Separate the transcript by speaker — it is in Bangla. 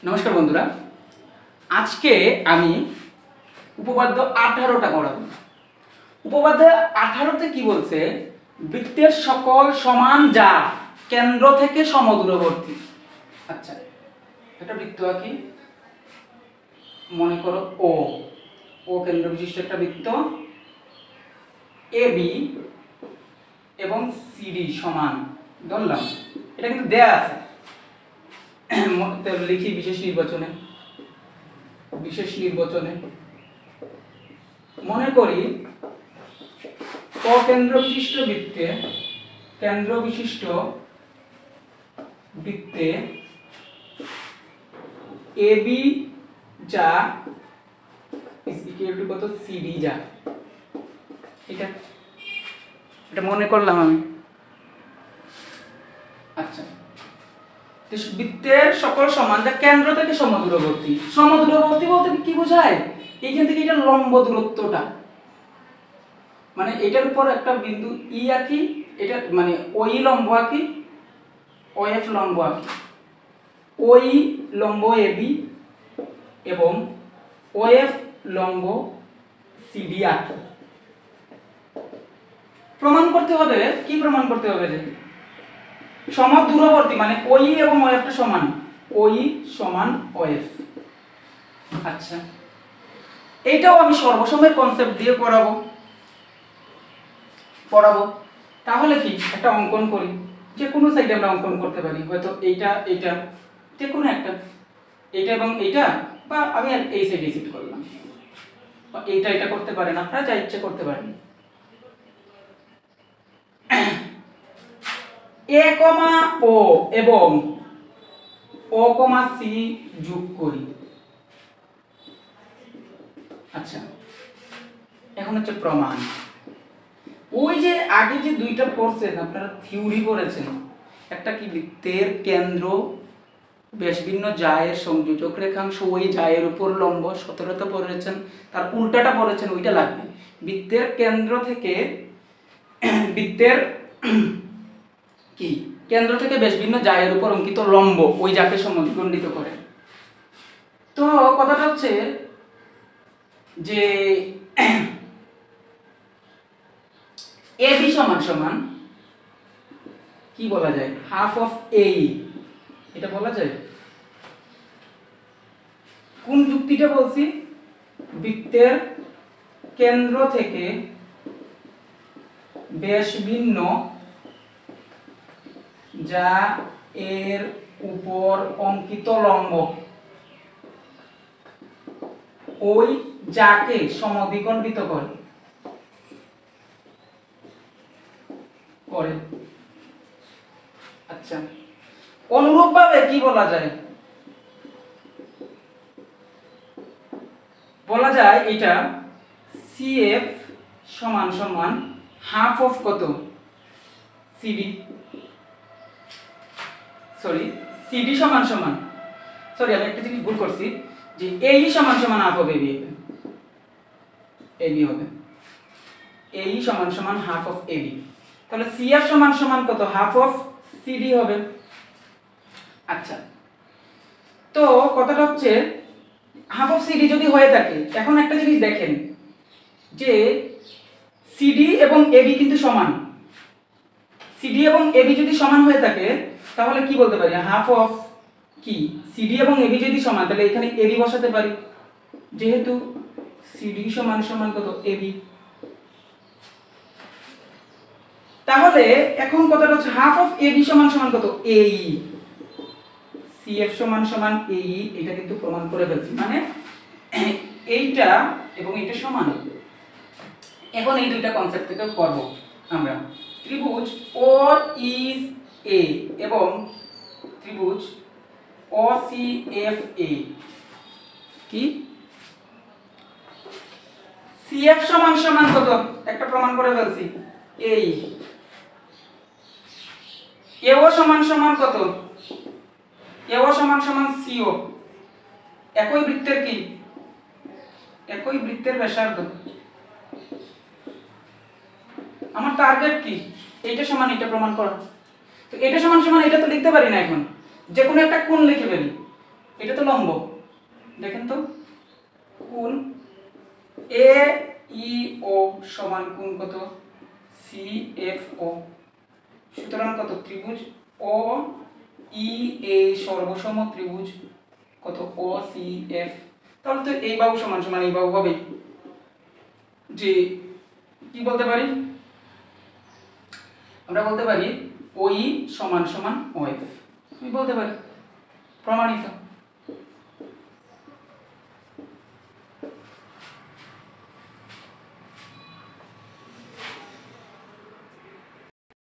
Speaker 1: নমস্কার বন্ধুরা, আজকে আমি উপপাদ্য 18টা করাবো। উপপাদ্য 18তে কি বলছে? বৃত্তের সকল সমান যা কেন্দ্র থেকে সমদূরবর্তী। আচ্ছা, একটা বৃত্ত আঁকি। মনে করো ও কেন্দ্র বিশিষ্ট একটা বৃত্ত, এ বি এবং সিডি সমান ধরলাম। এটা কিন্তু দেয়া আছে, লিখি বিশেষ নির্বাচনে মনে করি কেন্দ্র বিশিষ্ট বৃত্তে এ বি যা ইকুয়াল টু কত, সিডি যা। এটা মনে করলাম আমি। আচ্ছা, বৃত্তের সকল সমান যা কেন্দ্র থেকে সমদূরবর্তী। সমদূরবর্তী বলতে কি বোঝায়? এইখান থেকে এটা লম্ব দূরত্বটা, মানে এটার উপর একটা বিন্দু ই আঁকি, এটা মানে ওই লম্ব আঁকি, ওএফ লম্ব আঁকি, ওই লম্ব এবি এবং ওএফ লম্ব সিডি আঁকি। প্রমাণ করতে হবে, কি প্রমাণ করতে হবে? যে সমদূরবর্তী মানে ওই এবং ওএফটা সমান, ওই সমান ওএফ। আচ্ছা, এইটাও আমি সর্বসময়ের কনসেপ্ট দিয়ে পড়াবো। তাহলে কি, একটা অঙ্কন করি, যে কোনো সাইডে আমরা অঙ্কন করতে পারি, হয়তো এইটা যে কোনো একটা, এইটা এবং এইটা, বা আমি এই সাইডে সিট করলাম, বা এটা করতে পারেন, আপনারা যা ইচ্ছে করতে পারেন। এ কমা ও এবং ও কমা সি যোগ করি। আচ্ছা, এখন হচ্ছে প্রমাণ। ওই যে আগে যে দুইটা পড়ছেন, আপনারা থিওরি পড়েছেন, একটা কি বৃত্তের কেন্দ্র ব্যাসভিন্ন জায়ের সংযোজক রেখাংশ, ওই জায়ের উপর লম্ব 17তে পড়েছেন, তার উল্টাটা পড়েছেন, ওইটা লাগবে। বৃত্তের কেন্দ্র থেকে ব্যাসভিন্ন জায়ের উপর অঙ্কিত লম্ব ওই জাকে সমদ্বিখণ্ডিত করে। তো কথাটা হচ্ছে যে এবি সমান কি বলা যায়, হাফ অফ এই, এটা বলা যায়। কোন যুক্তিটা বলছি? বৃত্তের কেন্দ্র থেকে ব্যাসভিন্ন যা এর উপর অঙ্কিত লম্ব ওই যাকে সমদ্বিখণ্ডিত করে। আচ্ছা, অনুরূপভাবে কি বলা যায়? বলা যায় এটা সিএফ সমান হাফ অফ কত, সিডি। সিডি সমান আমি একটা জিনিস ভুল করছি, যে এই সমান হাফ অফ এবি হবে, এই সমান হাফ অফ এবি। তাহলে সিএফ সমান কত, হাফ অফ সিডি হবে। আচ্ছা, তো কথাটা হচ্ছে হাফ অফ সিডি যদি হয়ে থাকে, এখন একটা জিনিস দেখেন যে সিডি এবং এবি কিন্তু সমান। সিডি এবং এবি যদি সমান হয়ে থাকে, তাহলে কি বলতে পারি, হাফ অফ কি, সিডি এবং এবি যদি সমান, তাহলে এখানে এবি বসাতে পারি, যেহেতু সিডি সমান কত, এবি। তাহলে এখন কথাটা হচ্ছে হাফ অফ এবি সমান কত, এই। সিএফ সমান এই, এটা কিন্তু প্রমাণ করে ফেলছি, মানে এইটা এবং এটা সমান। এখন এই দুইটা কনসেপ্ট থেকে করব আমরা। ত্রিভুজ ও ইজ এ এবং ত্রিভুজ ও সি এফ এ কি, সিএফ সমান কত, একটা প্রমাণ করে ফেলছি, এই। এও সমান কত, এও সমান সিও, একই বৃত্তের কি, একই বৃত্তের ব্যাসার্ধ। আমার টার্গেট কি, এইটা সমান এটা প্রমাণ করা। তো এটা সমান এটা তো লিখতে পারি না, এখন যে কোনো একটা কোণ লিখে ফেলি। এটা তো লম্ব, দেখেন তো কোণ এ ই ও সমান কোণ কত সি এফ ও। সুতরাং কত ত্রিভুজ ও ই এ সর্বসম ত্রিভুজ কত ও সি এফ। তাহলে তো এই বাহু সমান সমান এই বাহু হবে, যে কি বলতে পারি আমরা, বলতে পারি ওই সমান সমান ওএফ, আমি বলতে পারি, প্রমাণিত।